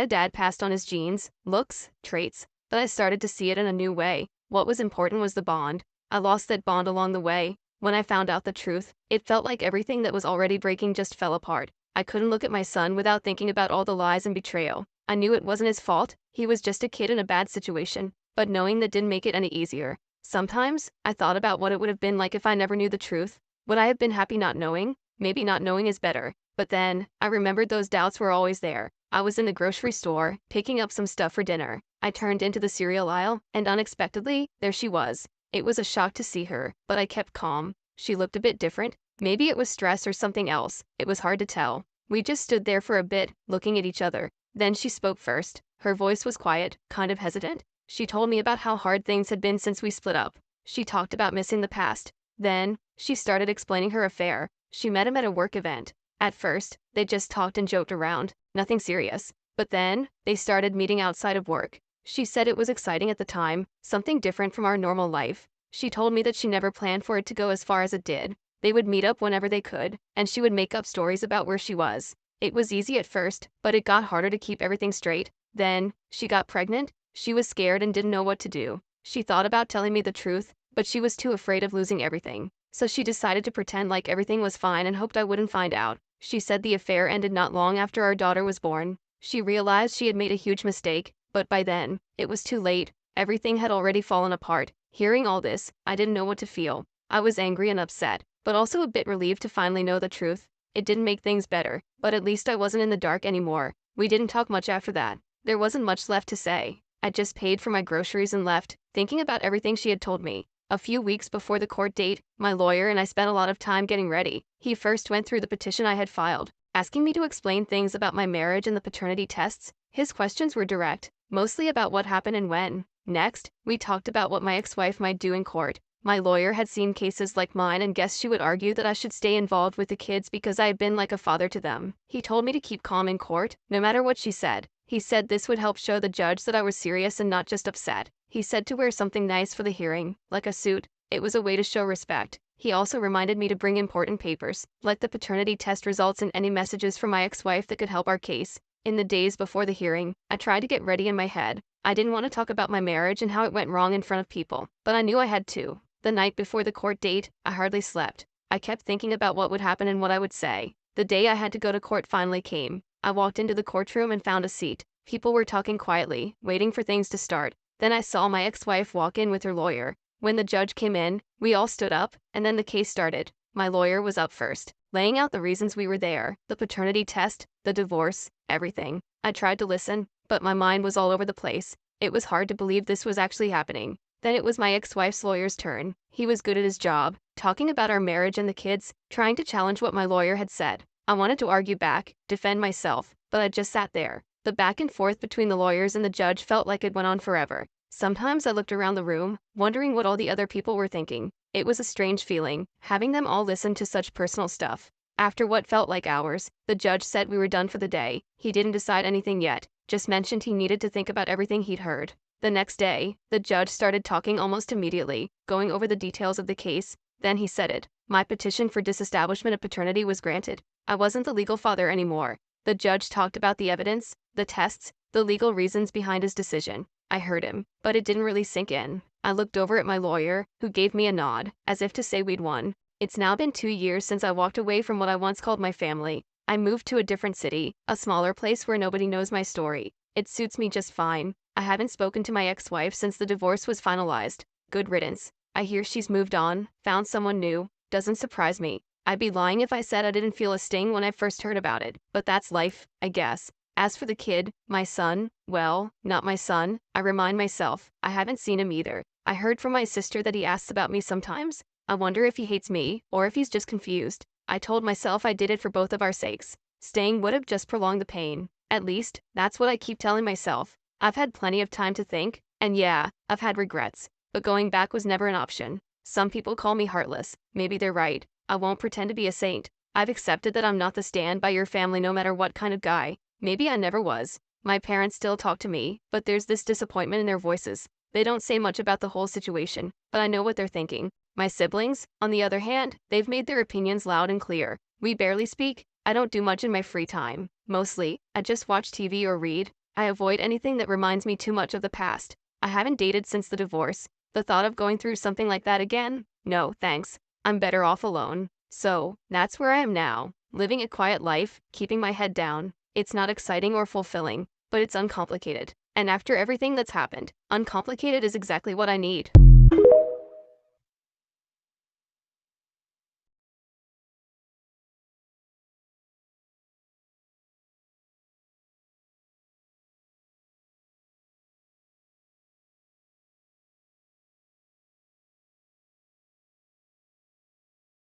Dad passed on his genes, looks, traits, but I started to see it in a new way. What was important was the bond. I lost that bond along the way. When I found out the truth, it felt like everything that was already breaking just fell apart. I couldn't look at my son without thinking about all the lies and betrayal. I knew it wasn't his fault, he was just a kid in a bad situation, but knowing that didn't make it any easier. Sometimes, I thought about what it would have been like if I never knew the truth. Would I have been happy not knowing? Maybe not knowing is better. But then, I remembered those doubts were always there. I was in the grocery store, picking up some stuff for dinner. I turned into the cereal aisle, and unexpectedly, there she was. It was a shock to see her, but I kept calm. She looked a bit different. Maybe it was stress or something else. It was hard to tell. We just stood there for a bit, looking at each other. Then she spoke first. Her voice was quiet, kind of hesitant. She told me about how hard things had been since we split up. She talked about missing the past. Then, she started explaining her affair. She met him at a work event. At first, they just talked and joked around, nothing serious. But then, they started meeting outside of work. She said it was exciting at the time, something different from our normal life. She told me that she never planned for it to go as far as it did. They would meet up whenever they could, and she would make up stories about where she was. It was easy at first, but it got harder to keep everything straight. Then, she got pregnant. She was scared and didn't know what to do. She thought about telling me the truth, but she was too afraid of losing everything. So she decided to pretend like everything was fine and hoped I wouldn't find out. She said the affair ended not long after our daughter was born. She realized she had made a huge mistake, but by then, it was too late. Everything had already fallen apart. Hearing all this, I didn't know what to feel. I was angry and upset, but also a bit relieved to finally know the truth. It didn't make things better, but at least I wasn't in the dark anymore. We didn't talk much after that. There wasn't much left to say. I just paid for my groceries and left, thinking about everything she had told me. A few weeks before the court date, my lawyer and I spent a lot of time getting ready. He first went through the petition I had filed, asking me to explain things about my marriage and the paternity tests. His questions were direct, mostly about what happened and when. Next, we talked about what my ex-wife might do in court. My lawyer had seen cases like mine and guessed she would argue that I should stay involved with the kids because I had been like a father to them. He told me to keep calm in court, no matter what she said. He said this would help show the judge that I was serious and not just upset. He said to wear something nice for the hearing, like a suit. It was a way to show respect. He also reminded me to bring important papers, like the paternity test results and any messages from my ex-wife that could help our case. In the days before the hearing, I tried to get ready in my head. I didn't want to talk about my marriage and how it went wrong in front of people, but I knew I had to. The night before the court date, I hardly slept. I kept thinking about what would happen and what I would say. The day I had to go to court finally came. I walked into the courtroom and found a seat. People were talking quietly, waiting for things to start. Then I saw my ex-wife walk in with her lawyer. When the judge came in, we all stood up, and then the case started. My lawyer was up first, laying out the reasons we were there, the paternity test, the divorce, everything. I tried to listen, but my mind was all over the place. It was hard to believe this was actually happening. Then it was my ex-wife's lawyer's turn. He was good at his job, talking about our marriage and the kids, trying to challenge what my lawyer had said. I wanted to argue back, defend myself, but I just sat there. The back and forth between the lawyers and the judge felt like it went on forever. Sometimes I looked around the room, wondering what all the other people were thinking. It was a strange feeling, having them all listen to such personal stuff. After what felt like hours, the judge said we were done for the day. He didn't decide anything yet, just mentioned he needed to think about everything he'd heard. The next day, the judge started talking almost immediately, going over the details of the case. Then he said it. My petition for disestablishment of paternity was granted. I wasn't the legal father anymore. The judge talked about the evidence, the tests, the legal reasons behind his decision. I heard him, but it didn't really sink in. I looked over at my lawyer, who gave me a nod, as if to say we'd won. It's now been 2 years since I walked away from what I once called my family. I moved to a different city, a smaller place where nobody knows my story. It suits me just fine. I haven't spoken to my ex-wife since the divorce was finalized. Good riddance. I hear she's moved on, found someone new. Doesn't surprise me. I'd be lying if I said I didn't feel a sting when I first heard about it, but that's life, I guess. As for the kid, my son, well, not my son, I remind myself, I haven't seen him either. I heard from my sister that he asks about me sometimes. I wonder if he hates me, or if he's just confused. I told myself I did it for both of our sakes. Staying would have just prolonged the pain. At least, that's what I keep telling myself. I've had plenty of time to think, and yeah, I've had regrets, but going back was never an option. Some people call me heartless. Maybe they're right. I won't pretend to be a saint. I've accepted that I'm not the stand by your family no matter what kind of guy. Maybe I never was. My parents still talk to me, but there's this disappointment in their voices. They don't say much about the whole situation, but I know what they're thinking. My siblings, on the other hand, they've made their opinions loud and clear. We barely speak. I don't do much in my free time. Mostly, I just watch TV or read. I avoid anything that reminds me too much of the past. I haven't dated since the divorce. The thought of going through something like that again? No, thanks. I'm better off alone. So, that's where I am now, living a quiet life, keeping my head down. It's not exciting or fulfilling, but it's uncomplicated. And after everything that's happened, uncomplicated is exactly what I need.